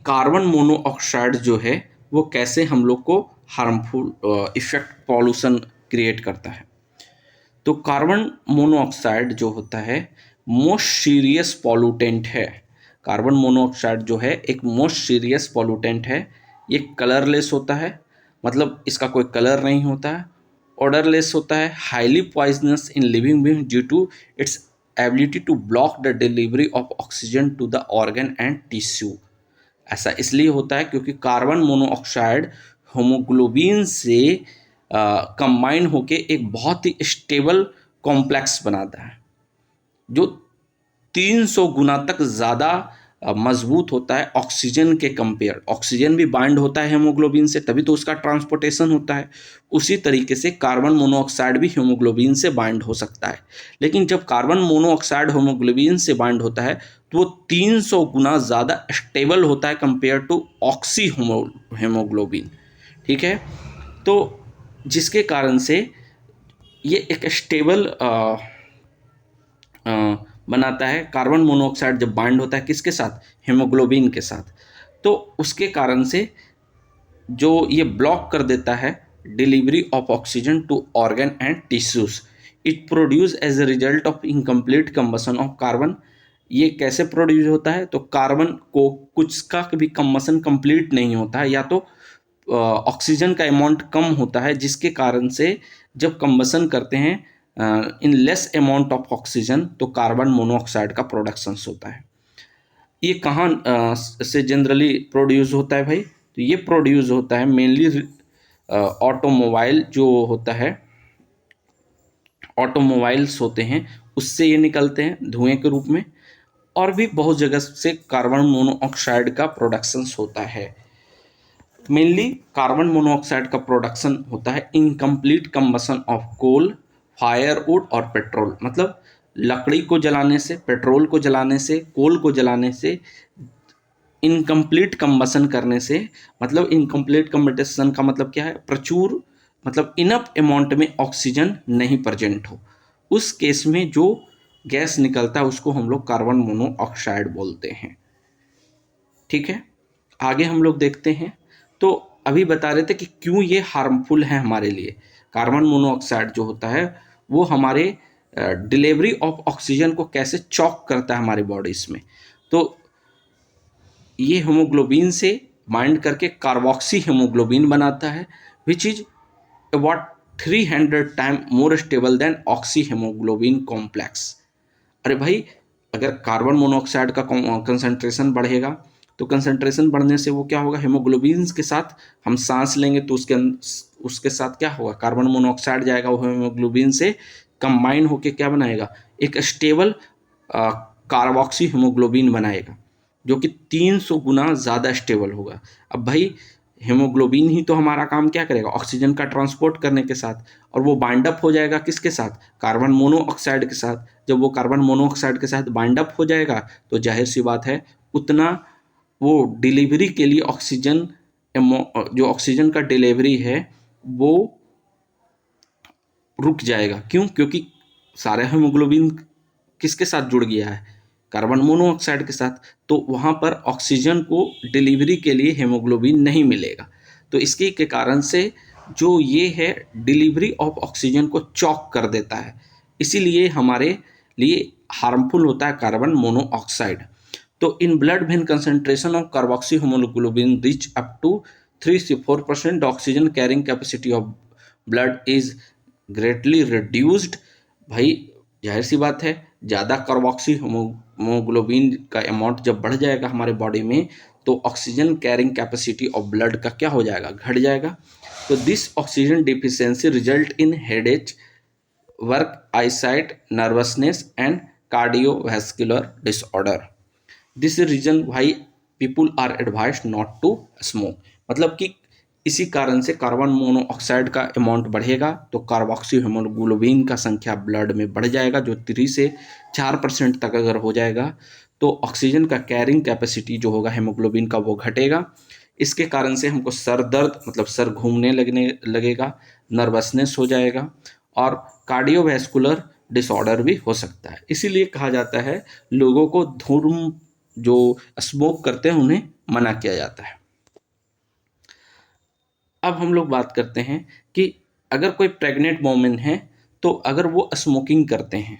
Carbon monoxide जो है वो कैसे हम लोग को हार्मफुल इफेक्ट पॉल्यूशन क्रिएट करता है। तो कार्बन मोनोऑक्साइड जो होता है मोस्ट सीरियस पॉल्यूटेंट है। कार्बन मोनोऑक्साइड जो है एक मोस्ट सीरियस पॉल्यूटेंट है। ये कलरलेस होता है, मतलब इसका कोई कलर नहीं होता है। ऑडरलेस होता है, highly poisonous in living being due to its ability to block the delivery of oxygen to the organ and tissue. ऐसा इसलिए होता है क्योंकि कार्बन मोनोऑक्साइड होमोग्लोबिन से कंबाइन होके एक बहुत ही स्टेबल कॉम्प्लेक्स बनाता है जो 300 गुना तक ज़्यादा मजबूत होता है ऑक्सीजन के कंपेयर। ऑक्सीजन भी बाइंड होता है हेमोग्लोबिन से, तभी तो उसका ट्रांसपोर्टेशन होता है। उसी तरीके से कार्बन मोनोऑक्साइड भी हेमोग्लोबिन से बाइंड हो सकता है। लेकिन जब कार्बन मोनोऑक्साइड हेमोग्लोबिन से बाइंड होता है तो वो 300 गुना ज़्यादा स्टेबल होता है कंपेयर टू ऑक्सी हेमोग्लोबिन। ठीक है, तो जिसके कारण से ये एक स्टेबल बनाता है। कार्बन मोनोऑक्साइड जब बाइंड होता है किसके साथ, हेमोग्लोबिन के साथ, तो उसके कारण से जो ये ब्लॉक कर देता है delivery of oxygen to organ and tissues. It produce as a result of incomplete combustion of carbon. ये कैसे प्रोड्यूस होता है, तो कार्बन को कुछ का भी कम्बसन कंप्लीट नहीं होता है, या तो ऑक्सीजन का अमाउंट कम होता है, जिसके कारण से जब कम्बसन करते हैं in less amount of oxygen तो कार्बन मोनोऑक्साइड का प्रोडक्शन होता है। ये कहाँ से जनरली प्रोड्यूस होता है भाई, तो ये प्रोड्यूस होता है मेनली ऑटोमोबाइल जो होता है, ऑटोमोबाइल्स होते हैं उससे ये निकलते हैं धुएं के रूप में। और भी बहुत जगह से कार्बन मोनोऑक्साइड का प्रोडक्शन होता है। मेनली कार्बन मोनोऑक्साइड का प्रोडक्शन होता है incomplete combustion of coal, firewood और पेट्रोल। मतलब लकड़ी को जलाने से, पेट्रोल को जलाने से, कोल को जलाने से, इनकम्प्लीट कम्बसन करने से। मतलब इनकम्प्लीट कम्बसन का मतलब क्या है, प्रचुर मतलब इनफ अमाउंट में ऑक्सीजन नहीं प्रेजेंट हो, उस केस में जो गैस निकलता है उसको हम लोग कार्बन मोनोऑक्साइड बोलते हैं। ठीक है, आगे हम लोग देखते हैं। तो अभी बता रहे थे कि क्यों ये हार्मफुल है हमारे लिए। कार्बन मोनोऑक्साइड जो होता है वो हमारे डिलीवरी ऑफ ऑक्सीजन को कैसे चॉक करता है हमारी बॉडीज में। तो ये हेमोग्लोबिन से बाइंड करके कार्बोक्सी हेमोग्लोबिन बनाता है, which is about 300 time more stable then oxy haemoglobin complex. अरे भाई, अगर कार्बन मोनोऑक्साइड का कंसंट्रेशन बढ़ेगा तो कंसंट्रेशन बढ़ने से वो क्या होगा, हेमोग्लोबिन के साथ हम सांस लेंगे तो उसके साथ क्या होगा, कार्बन मोनोऑक्साइड जाएगा, वो हेमोग्लोबिन से कंबाइन होके क्या बनाएगा, एक स्टेबल कार्बोक्सी हेमोग्लोबिन बनाएगा जो कि 300 गुना ज़्यादा स्टेबल होगा। अब भाई हेमोग्लोबिन ही तो हमारा काम क्या करेगा, ऑक्सीजन का ट्रांसपोर्ट करने के साथ, और वो बाइंड अप हो जाएगा किसके साथ, कार्बन मोनोऑक्साइड के साथ। जब वो कार्बन मोनोऑक्साइड के साथ बाइंड अप हो जाएगा तो जाहिर सी बात है उतना वो डिलीवरी के लिए ऑक्सीजन, जो ऑक्सीजन का डिलीवरी है वो रुक जाएगा। क्यों, क्योंकि सारा हेमोग्लोबिन किसके साथ जुड़ गया है, कार्बन मोनोऑक्साइड के साथ। तो वहाँ पर ऑक्सीजन को डिलीवरी के लिए हेमोग्लोबिन नहीं मिलेगा। तो इसके के कारण से जो ये है डिलीवरी ऑफ ऑक्सीजन को चॉक कर देता है, इसीलिए हमारे लिए हार्मफुल होता है कार्बन मोनोऑक्साइड। तो in blood when concentration of carboxy haemoglobin reach up to 3 से 4%, oxygen carrying capacity of blood is greatly reduced. भाई जाहिर सी बात है, ज़्यादा कार्बोक्सी हेमोग्लोबिन का अमाउंट जब बढ़ जाएगा हमारे बॉडी में तो oxygen carrying capacity of blood का क्या हो जाएगा, घट जाएगा। तो this oxygen deficiency result in headache, weak eyesight, nervousness and cardiovascular disorder. This reason why people are advised not to smoke. मतलब कि इसी कारण से कार्बन मोनोऑक्साइड का अमाउंट बढ़ेगा तो कार्बोक्सी हेमोग्लोबिन का संख्या ब्लड में बढ़ जाएगा, जो 3 से 4% तक अगर हो जाएगा तो ऑक्सीजन का कैरिंग कैपेसिटी जो होगा हेमोग्लोबिन का वो घटेगा। इसके कारण से हमको सर दर्द, मतलब सर घूमने लगेगा, नर्वसनेस हो जाएगा और कार्डियोवैस्कुलर डिसऑर्डर भी हो सकता है। इसीलिए कहा जाता है लोगों को धूम्र जो स्मोक करते हैं उन्हें मना किया जाता है। अब हम लोग बात करते हैं कि अगर कोई प्रेग्नेंट वोमेन है तो अगर वो स्मोकिंग करते हैं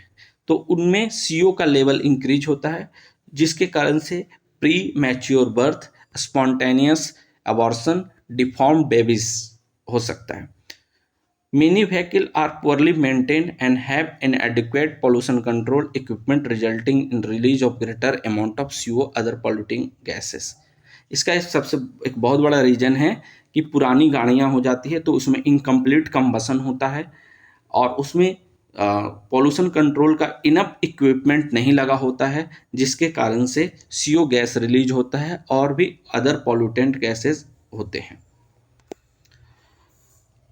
तो उनमें CO का लेवल इंक्रीज होता है, जिसके कारण से pre mature birth, spontaneous abortion, deform babies हो सकता है। Many vehicles are poorly maintained and have inadequate pollution control equipment resulting in release of greater amount of CO other polluting gases। इसका एक बहुत बड़ा रीजन है कि पुरानी गाड़ियां हो जाती है तो उसमें इनकम्प्लीट कंबसन होता है और उसमें पॉल्यूशन कंट्रोल का इनफ इक्विपमेंट नहीं लगा होता है, जिसके कारण से CO गैस रिलीज होता है और भी अदर पॉल्यूटेंट गैसेस होते हैं।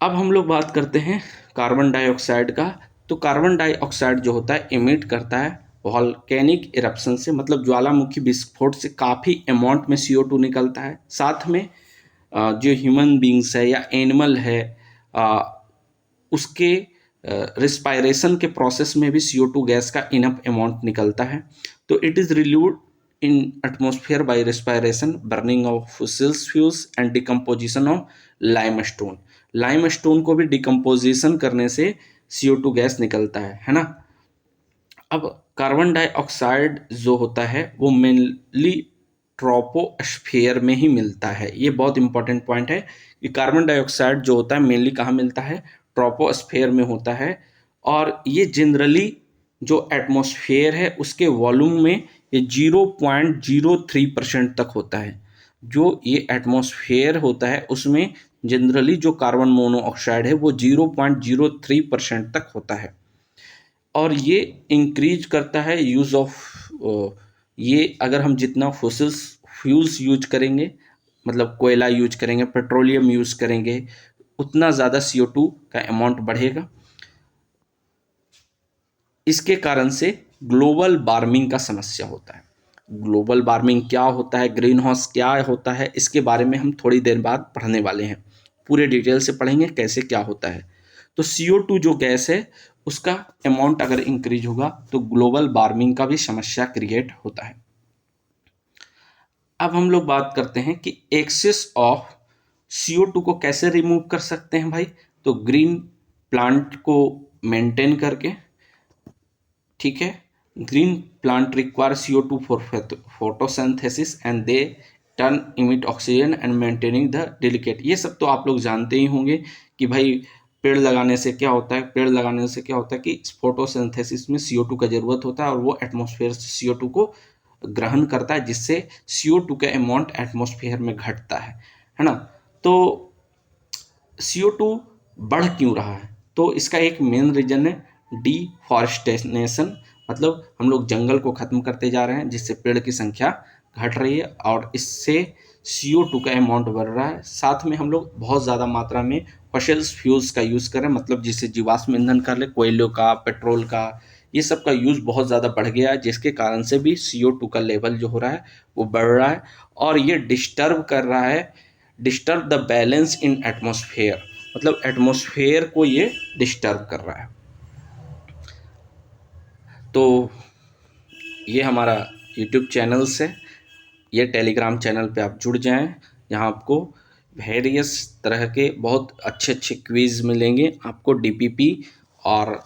अब हम लोग बात करते हैं कार्बन डाइऑक्साइड का। तो कार्बन डाइऑक्साइड जो होता है इमिट करता है वॉल्केनिक इरप्शन से, मतलब ज्वालामुखी विस्फोट से काफ़ी अमाउंट में CO2 निकलता है। साथ में जो ह्यूमन बींग्स है या एनिमल है उसके रिस्पायरेशन के प्रोसेस में भी CO2 गैस का इनफ अमाउंट निकलता है। तो it is relieved in atmosphere by respiration, burning of fossils fuels and decomposition of limestone. Limestone को भी डिकम्पोजिशन करने से CO2 गैस निकलता है ना। अब कार्बन डाइऑक्साइड जो होता है वो मेनली ट्रोपोस्फेयर में ही मिलता है। ये बहुत इंपॉर्टेंट पॉइंट है कि कार्बन डाइऑक्साइड जो होता है मेनली कहाँ मिलता है, ट्रोपोस्फेयर में होता है। और ये जनरली जो एटमॉस्फेयर है उसके वॉल्यूम में ये 0.03% तक होता है। जो ये एटमॉस्फेयर होता है उसमें जनरली जो कार्बन मोनोऑक्साइड है वो 0.03% तक होता है। और ये इंक्रीज करता है यूज़ ऑफ ये अगर हम जितना फॉसिल्स फ्यूल्स यूज करेंगे, मतलब कोयला यूज करेंगे, पेट्रोलियम यूज करेंगे, उतना ज़्यादा CO2 का अमाउंट बढ़ेगा। इसके कारण से ग्लोबल वार्मिंग का समस्या होता है। ग्लोबल वार्मिंग क्या होता है, ग्रीन हाउस क्या होता है, इसके बारे में हम थोड़ी देर बाद पढ़ने वाले हैं। पूरे डिटेल से पढ़ेंगे कैसे क्या होता है। तो CO2 जो गैस है उसका अमाउंट अगर इंक्रीज होगा तो ग्लोबल वार्मिंग का भी समस्या क्रिएट होता है। अब हम लोग बात करते हैं कि एक्सेस ऑफ CO2 को कैसे रिमूव कर सकते हैं भाई। तो ग्रीन प्लांट को मेंटेन करके, ठीक है। Green plant require CO2 for photosynthesis and they turn emit oxygen and maintaining the delicate. ये सब तो आप लोग जानते ही होंगे कि भाई पेड़ लगाने से क्या होता है। पेड़ लगाने से क्या होता है कि फोटोसिंथेसिस में CO2 का ज़रूरत होता है और वो एटमॉस्फेयर से CO2 को ग्रहण करता है, जिससे CO2 का अमाउंट एटमॉस्फेयर में घटता है ना। तो CO2 बढ़ क्यों रहा है, तो इसका एक मेन रीजन है डिफॉरेस्टेशन, मतलब हम लोग जंगल को ख़त्म करते जा रहे हैं जिससे पेड़ की संख्या घट रही है और इससे CO2 का अमाउंट बढ़ रहा है। साथ में हम लोग बहुत ज़्यादा मात्रा में फॉसिल्स फ्यूल्स का यूज़ करें, मतलब जिससे जीवाश्म ईंधन कर ले, कोयलों का, पेट्रोल का, ये सब का यूज़ बहुत ज़्यादा बढ़ गया है, जिसके कारण से भी CO2 का लेवल जो हो रहा है वो बढ़ रहा है और ये डिस्टर्ब कर रहा है, disturb the balance in atmosphere, मतलब एटमॉस्फेयर को ये डिस्टर्ब कर रहा है। तो ये हमारा यूट्यूब चैनल्स है, ये टेलीग्राम चैनल पे आप जुड़ जाएं, जहां आपको वेरियस तरह के बहुत अच्छे अच्छे क्विज़ मिलेंगे आपको DPP और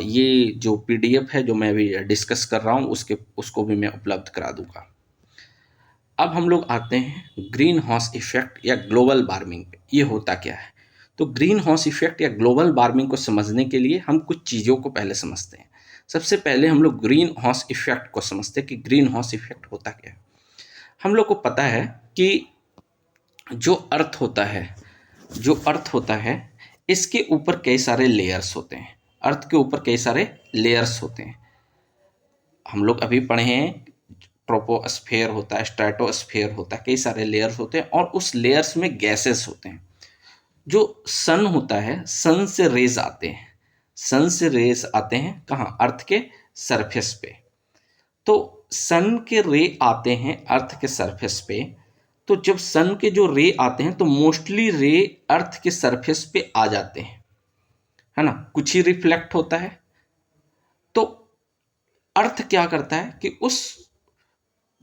ये जो PDF है जो मैं अभी डिस्कस कर रहा हूँ उसको भी मैं उपलब्ध करा दूंगा। अब हम लोग आते हैं ग्रीन हाउस इफेक्ट या ग्लोबल वार्मिंग, ये होता क्या है। तो ग्रीन हाउस इफेक्ट या ग्लोबल वार्मिंग को समझने के लिए हम कुछ चीज़ों को पहले समझते हैं। सबसे पहले हम लोग ग्रीन हाउस इफेक्ट को समझते हैं कि ग्रीन हाउस इफेक्ट होता क्या है। हम लोग को पता है कि जो अर्थ होता है इसके ऊपर कई सारे लेयर्स होते हैं। अर्थ के ऊपर कई सारे लेयर्स होते हैं। हम लोग अभी पढ़े हैं ट्रोपोस्फेयर होता है, स्ट्रेटोस्फेयर होता है, कई सारे लेयर्स होते हैं और उस लेयर्स में गैसेस होते हैं। जो सन होता है, सन से रेज आते हैं, सन से रेज आते हैं कहाँ, अर्थ के सरफेस पे। तो सन के रे आते हैं अर्थ के सरफेस पे। तो जब सन के जो रे आते हैं तो मोस्टली रे अर्थ के सरफेस पे आ जाते हैं, है ना, कुछ ही रिफ्लेक्ट होता है। तो अर्थ क्या करता है कि उस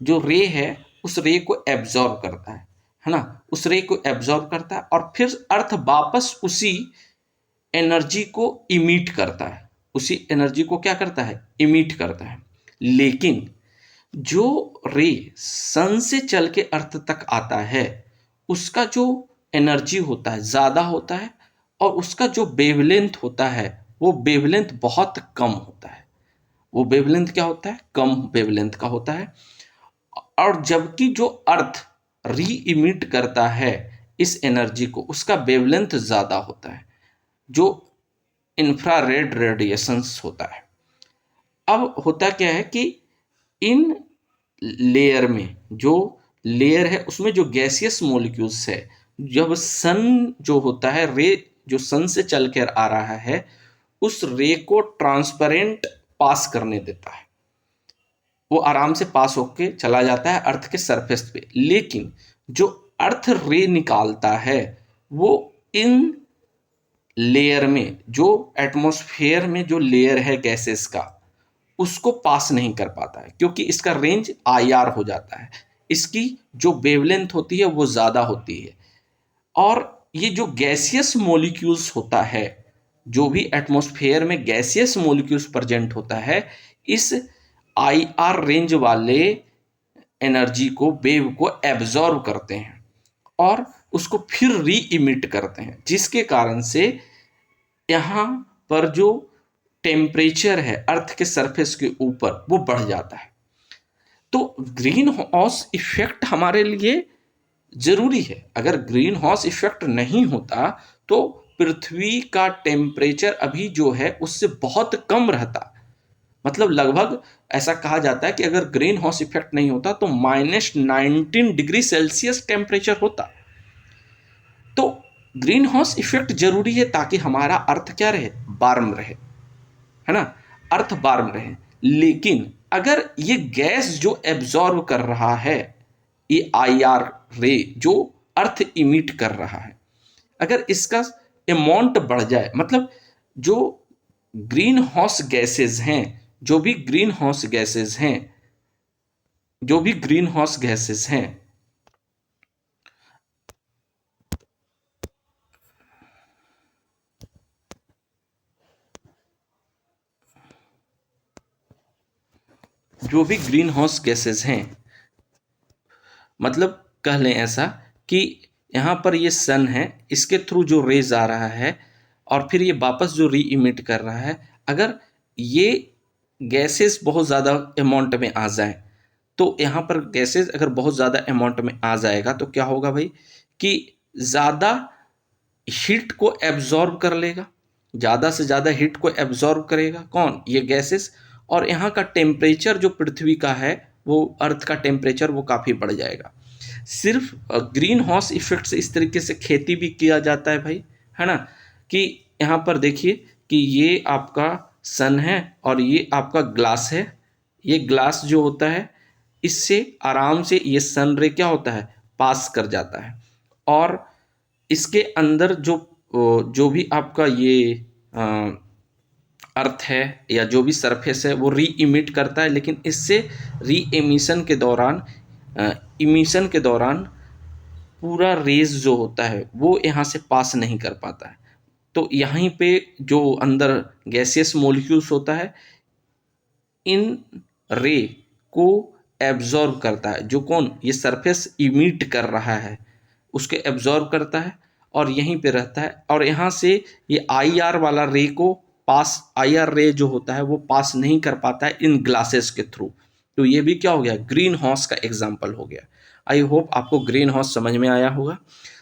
जो रे है उस रे को एब्जॉर्ब करता है ना, उस रे को एब्जॉर्ब करता है और फिर अर्थ वापस उसी एनर्जी को इमिट करता है, उसी एनर्जी को क्या करता है, इमिट करता है। लेकिन जो रे सन से चल के अर्थ तक आता है उसका जो एनर्जी होता है ज़्यादा होता है और उसका जो वेवलेंथ होता है वो वेवलेंथ बहुत कम होता है। वो वेवलेंथ क्या होता है, कम वेवलेंथ का होता है। और जबकि जो अर्थ री इमिट करता है इस एनर्जी को उसका वेवलेंथ ज़्यादा होता है, जो इंफ्रारेड रेडिएशंस होता है। अब होता क्या है कि इन लेयर में जो लेयर है उसमें जो गैसियस मॉलिक्यूल्स है, जब सन जो होता है रे जो सन से चल कर आ रहा है उस रे को ट्रांसपेरेंट पास करने देता है, वो आराम से पास होके चला जाता है अर्थ के सरफेस पे। लेकिन जो अर्थ रे निकालता है वो इन लेयर में, जो एटमॉस्फेयर में जो लेयर है गैसेस का, उसको पास नहीं कर पाता है क्योंकि इसका रेंज आईआर हो जाता है, इसकी जो वेवलेंथ होती है वो ज़्यादा होती है। और ये जो गैसियस मॉलिक्यूल्स होता है, जो भी एटमॉस्फेयर में गैसियस मॉलिक्यूल्स प्रेजेंट होता है, इस आईआर रेंज वाले एनर्जी को, वेव को एब्जॉर्ब करते हैं और उसको फिर री इमिट करते हैं, जिसके कारण से यहाँ पर जो टेम्परेचर है अर्थ के सरफेस के ऊपर वो बढ़ जाता है। तो ग्रीन हाउस इफेक्ट हमारे लिए जरूरी है। अगर ग्रीन हाउस इफेक्ट नहीं होता तो पृथ्वी का टेम्परेचर अभी जो है उससे बहुत कम रहता। मतलब लगभग ऐसा कहा जाता है कि अगर ग्रीन हाउस इफेक्ट नहीं होता तो -19 डिग्री सेल्सियस टेम्परेचर होता। तो ग्रीन हाउस इफेक्ट जरूरी है ताकि हमारा अर्थ क्या रहे, वार्म रहे, है ना, अर्थ वार्म रहे। लेकिन अगर ये गैस जो एब्जॉर्ब कर रहा है, ये आईआर रे जो अर्थ इमिट कर रहा है, अगर इसका अमाउंट बढ़ जाए, मतलब जो ग्रीन हाउस गैसेस हैं, जो भी ग्रीन हाउस गैसेस हैं, जो भी ग्रीन हाउस गैसेस हैं, जो भी ग्रीन हाउस गैसेस हैं, मतलब कह लें ऐसा कि यहाँ पर ये सन है, इसके थ्रू जो रेज आ रहा है और फिर ये वापस जो री इमिट कर रहा है, अगर ये गैसेस बहुत ज़्यादा अमाउंट में आ जाए तो यहाँ पर गैसेस अगर बहुत ज़्यादा अमाउंट में आ जाएगा तो क्या होगा भाई कि ज़्यादा हीट को एब्जॉर्ब कर लेगा, ज़्यादा से ज़्यादा हीट को एब्जॉर्ब करेगा कौन, ये गैसेस। और यहाँ का टेम्परेचर जो पृथ्वी का है, वो अर्थ का टेम्परेचर वो काफ़ी बढ़ जाएगा। सिर्फ ग्रीन हाउस इफेक्ट से इस तरीके से खेती भी किया जाता है भाई, है ना, कि यहाँ पर देखिए कि ये आपका सन है और ये आपका ग्लास है। ये ग्लास जो होता है इससे आराम से ये सन रे क्या होता है, पास कर जाता है और इसके अंदर जो भी आपका ये अर्थ है या जो भी सरफेस है वो री इमिट करता है, लेकिन इससे री एमिशन के दौरान इमिशन के दौरान पूरा रेज जो होता है वो यहाँ से पास नहीं कर पाता है। तो यहीं पे जो अंदर गैसियस मॉलिक्यूल्स होता है इन रे को एब्जॉर्ब करता है, जो कौन, ये सरफेस इमिट कर रहा है उसके एब्जॉर्ब करता है और यहीं पे रहता है। और यहाँ से ये आईआर वाला रे को पास, आईआर रे जो होता है वो पास नहीं कर पाता है इन ग्लासेस के थ्रू। तो ये भी क्या हो गया, ग्रीन हाउस का एग्जाम्पल हो गया। आई होप आपको ग्रीन हाउस समझ में आया होगा।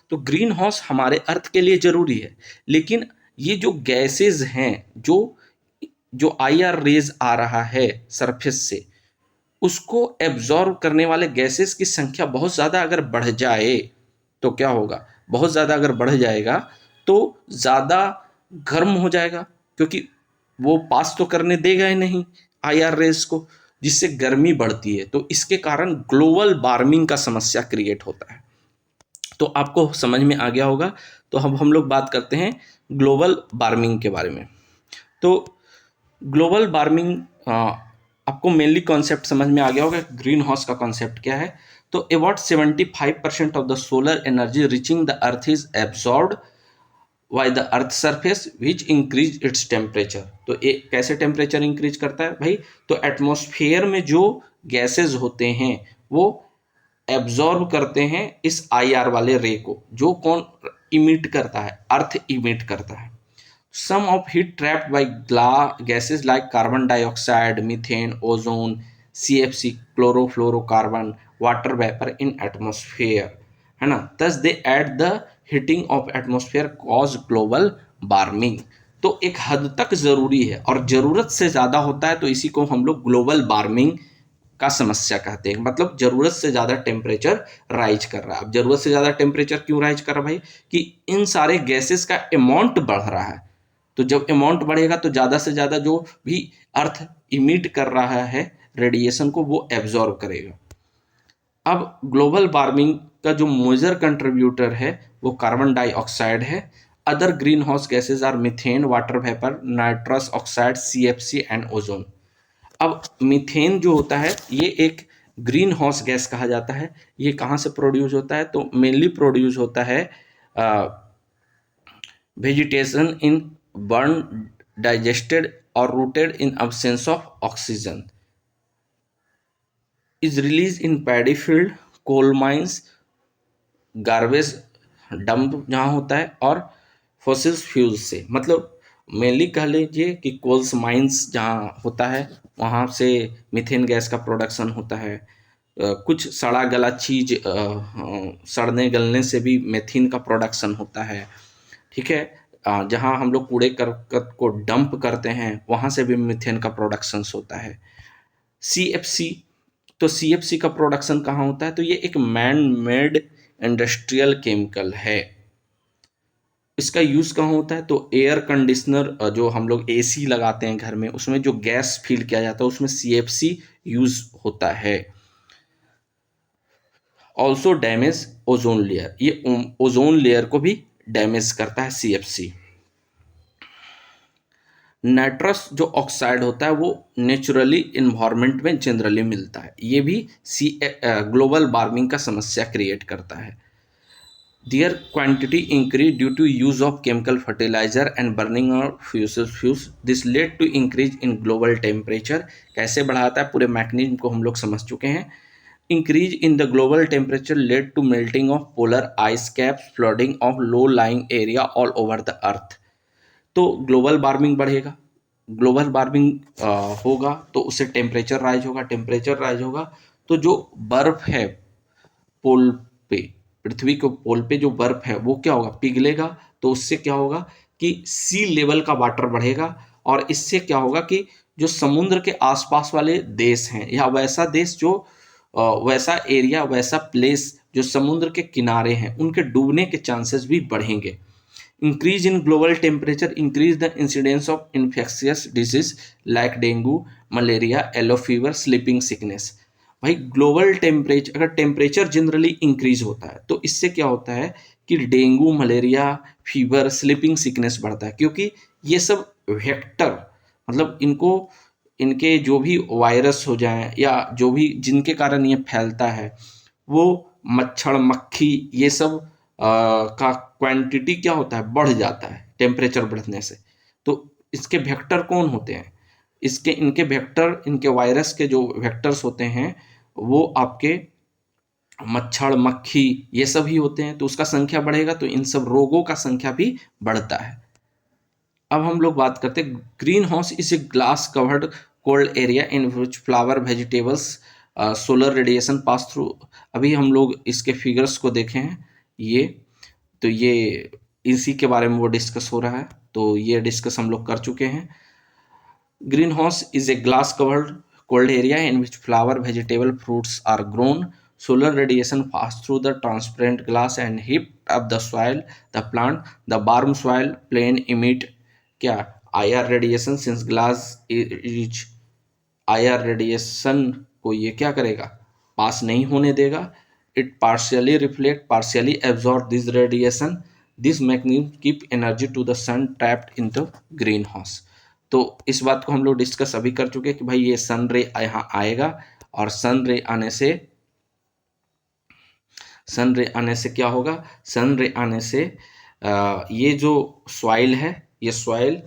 तो ग्रीन हाउस हमारे अर्थ के लिए ज़रूरी है, लेकिन ये जो गैसेज हैं, जो आईआर रेज आ रहा है सरफेस से, उसको एब्जॉर्ब करने वाले गैसेस की संख्या बहुत ज़्यादा अगर बढ़ जाए तो क्या होगा, बहुत ज़्यादा अगर बढ़ जाएगा तो ज़्यादा गर्म हो जाएगा, क्योंकि वो पास तो करने देगा ही नहीं आईआर रेज को, जिससे गर्मी बढ़ती है। तो इसके कारण ग्लोबल वार्मिंग का समस्या क्रिएट होता है। तो आपको समझ में आ गया होगा। तो अब हम लोग बात करते हैं ग्लोबल वार्मिंग के बारे में। तो ग्लोबल वार्मिंग आपको मेनली कॉन्सेप्ट समझ में आ गया होगा, ग्रीन हाउस का कॉन्सेप्ट क्या है। तो about 75% of the solar energy reaching the earth is absorbed by the earth surface which increase its temperature. तो ये कैसे टेम्परेचर इंक्रीज करता है भाई? तो एटमॉस्फेयर में जो गैसेज होते हैं वो एब्जॉर्ब करते हैं इस IR वाले रे को, जो कौन इमिट करता है? अर्थ इमिट करता है। Sum of heat trapped by gases like carbon dioxide, methane, ozone, CFC, chlorofluorocarbon, water vapour in atmosphere, है ना। Thus they at the heating of atmosphere cause global warming. तो एक हद तक जरूरी है और जरूरत से ज्यादा होता है, तो इसी को हम लोग ग्लोबल वार्मिंग का समस्या कहते हैं। मतलब जरूरत से ज्यादा टेम्परेचर राइज कर रहा है। अब जरूरत से ज्यादा टेम्परेचर क्यों राइज कर रहा है भाई? कि इन सारे गैसेस का अमाउंट बढ़ रहा है। तो जब अमाउंट बढ़ेगा तो ज्यादा से ज्यादा जो भी अर्थ इमिट कर रहा है रेडिएशन को, वो एब्जॉर्ब करेगा। अब ग्लोबल वार्मिंग का जो मेजर कंट्रीब्यूटर है वो कार्बन डाइऑक्साइड है। Other greenhouse gases are methane, water vapour, nitrous oxide, CFC and ozone. अब मीथेन जो होता है ये एक ग्रीन हाउस गैस कहा जाता है। ये कहाँ से प्रोड्यूस होता है? तो मेनली प्रोड्यूस होता है वेजिटेशन इन बर्न, डाइजेस्टेड और rooted in absence of oxygen, is release in paddy field, coal mines, garbage dump जहाँ होता है, और फॉसिल फ्यूल्स से। मतलब मेनली कह लीजिए कि कोल्स माइंस जहाँ होता है वहाँ से मीथेन गैस का प्रोडक्शन होता है। कुछ सड़ा गला चीज सड़ने गलने से भी मीथेन का प्रोडक्शन होता है। ठीक है। जहाँ हम लोग कूड़े करकट को डंप करते हैं वहाँ से भी मीथेन का प्रोडक्शन होता है। CFC, तो CFC का प्रोडक्शन कहाँ होता है? तो ये एक मैन मेड इंडस्ट्रियल केमिकल है। इसका यूज कहाँ होता है? तो एयर कंडीशनर, जो हम लोग AC लगाते हैं घर में, उसमें जो गैस फील किया जाता है उसमें CFC यूज होता है। ऑल्सो डैमेज ओजोन लेयर, ये ओजोन लेयर को भी डैमेज करता है CFC। नाइट्रस जो ऑक्साइड होता है वो नेचुरली इन्वायरमेंट में जनरली मिलता है। ये भी ग्लोबल वार्मिंग का समस्या क्रिएट करता है। Their quantity increased due to use of chemical fertilizer and burning of fossil fuels. This led to increase in global temperature. कैसे बढ़ाता है? पूरे मैकेनिज्म को हम लोग समझ चुके हैं। Increase in the global temperature led to melting of polar ice caps, flooding of low-lying area all over the earth. तो ग्लोबल वार्मिंग बढ़ेगा, ग्लोबल वार्मिंग होगा तो उससे टेम्परेचर राइज होगा, टेम्परेचर राइज होगा तो जो बर्फ है पोल पे, पृथ्वी के पोल पे जो बर्फ है वो क्या होगा? पिघलेगा। तो उससे क्या होगा कि सी लेवल का वाटर बढ़ेगा, और इससे क्या होगा कि जो समुद्र के आसपास वाले देश हैं या वैसा देश जो वैसा एरिया, वैसा प्लेस जो समुद्र के किनारे हैं, उनके डूबने के चांसेस भी बढ़ेंगे। Increase in global temperature increase the incidence of infectious disease like dengue, malaria, yellow fever, sleeping sickness. भाई ग्लोबल टेम्परेचर, अगर टेम्परेचर जनरली इंक्रीज होता है तो इससे क्या होता है कि dengue, malaria, fever, sleeping sickness बढ़ता है, क्योंकि ये सब वेक्टर, मतलब इनको, इनके जो भी वायरस हो जाए या जो भी जिनके कारण ये फैलता है, वो मच्छर, मक्खी, ये सब का क्वांटिटी क्या होता है? बढ़ जाता है टेम्परेचर बढ़ने से। तो इसके वेक्टर कौन होते हैं? इनके वेक्टर, इनके वायरस के जो वेक्टर्स होते हैं वो आपके मच्छर, मक्खी, ये सब ही होते हैं। तो उसका संख्या बढ़ेगा तो इन सब रोगों का संख्या भी बढ़ता है। अब हम लोग बात करते हैं green house is a glass covered cold area in which flower, vegetables, solar radiation pass through. अभी हम लोग इसके फिगर्स को देखे हैं, ये तो ये इसी के बारे में वो डिस्कस हो रहा है, तो ये डिस्कस हम लोग कर चुके हैं। Green house is a glass covered cold area in which flower, vegetable, fruits are grown. Solar radiation pass through the transparent glass and heat up the soil, the plant. The warm soil plane emit क्या? IR radiation, since glass is IR radiation को ये क्या करेगा? पास नहीं होने देगा। It partially reflect, partially absorb this radiation. This mechanism keep energy to the sun trapped in the greenhouse. तो इस बात को हम लोग डिस्कस अभी कर चुके हैं कि भाई ये सन रे यहाँ आएगा और सन रे आने से सन रे आने से क्या होगा, सन रे आने से ये जो सॉइल है, ये सॉइल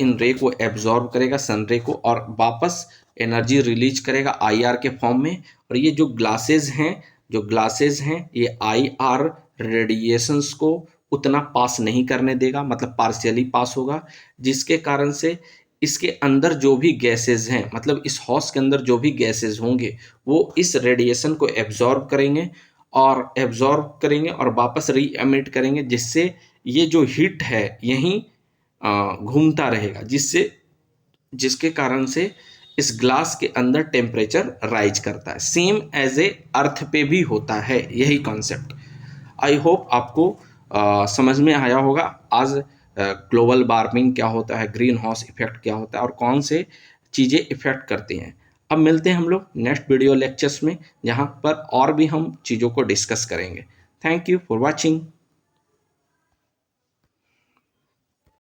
इन रे को एब्जॉर्ब करेगा, सन रे को, और वापस एनर्जी रिलीज करेगा IR के फॉर्म में। और ये जो ग्लासेस हैं ये IR रेडिएशंस को उतना पास नहीं करने देगा, मतलब पार्शियली पास होगा, जिसके कारण से इसके अंदर जो भी गैसेस हैं, मतलब इस हॉस के अंदर जो भी गैसेस होंगे वो इस रेडिएशन को एब्जॉर्ब करेंगे और वापस री एमिट करेंगे, जिससे ये जो हीट है यहीं घूमता रहेगा, जिसके कारण से इस ग्लास के अंदर टेम्परेचर राइज करता है। सेम एज ए अर्थ पे भी होता है यही कॉन्सेप्ट। आई होप आपको समझ में आया होगा आज ग्लोबल वार्मिंग क्या होता है, ग्रीन हाउस इफेक्ट क्या होता है और कौन से चीज़ें इफेक्ट करती हैं। अब मिलते हैं हम लोग नेक्स्ट वीडियो लेक्चर्स में, जहाँ पर और भी हम चीज़ों को डिस्कस करेंगे। Thank you for watching.